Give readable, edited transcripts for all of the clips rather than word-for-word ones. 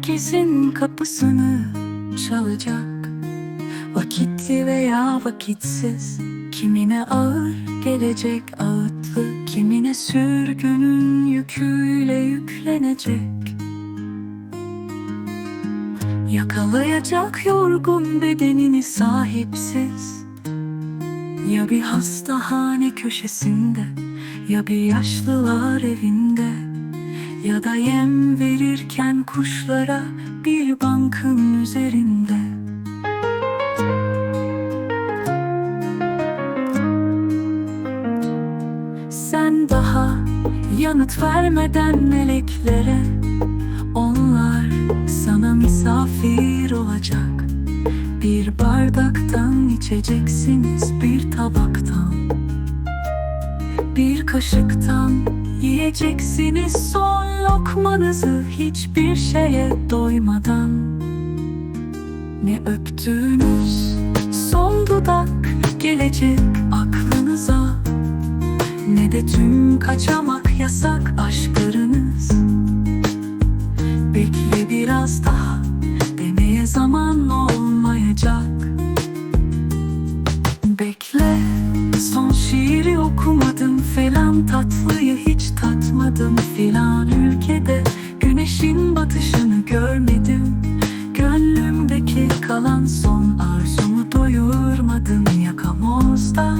herkesin kapısını çalacak. Vakitli veya vakitsiz, kimine ağır gelecek ağıtlı, kimine sürgünün yüküyle yüklenecek. Yakalayacak yorgun bedenini sahipsiz, ya bir hastahane köşesinde, ya bir yaşlılar evinde, ya da yem verirken kuşlara bir bankın üzerinde. Sen daha yanıt vermeden meleklere, onlar sana misafir olacak. Bir bardaktan içeceksiniz, bir tabaktan, bir kaşıktan yiyeceksiniz son lokmanızı hiçbir şeye doymadan. Ne öptüğünüz son dudak gelecek aklınıza, ne de tüm kaçamak yasak aşklarınız. Bekle biraz daha, demeye zaman olmayacak. Bekle, son şiiri okumadım falan, tatlıyı hiç tatmadım filan. Ülkede güneşin batışını görmedim, gönlümdeki kalan son arzumu doyurmadım. Yakamozda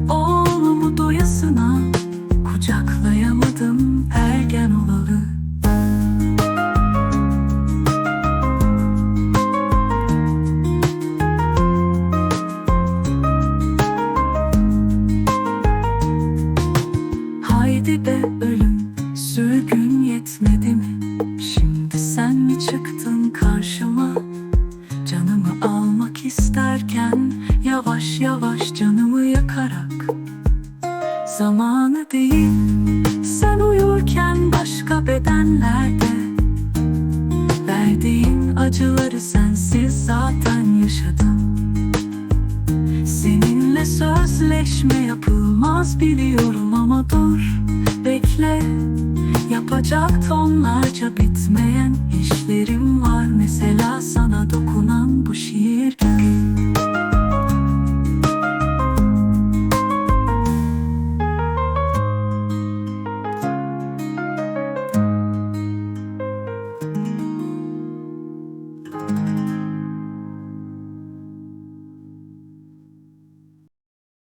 oğlumu doyasına kucaklayamadım ergen olalı. Haydi be ölüm, sürgün yetmedi mi? Şimdi sen mi çıktın karşıma? Canımı almak isterken yavaş yavaş canımı yakarak. Zamanı değil, sen uyurken başka bedenlerde, verdiğin acıları sensiz zaten yaşadım. Seninle sözleşme yapılmaz biliyorum ama dur, bekle. Yapacak tonlarca bitmeyen işlerim var, mesela sana dokunan bu şiir gibi.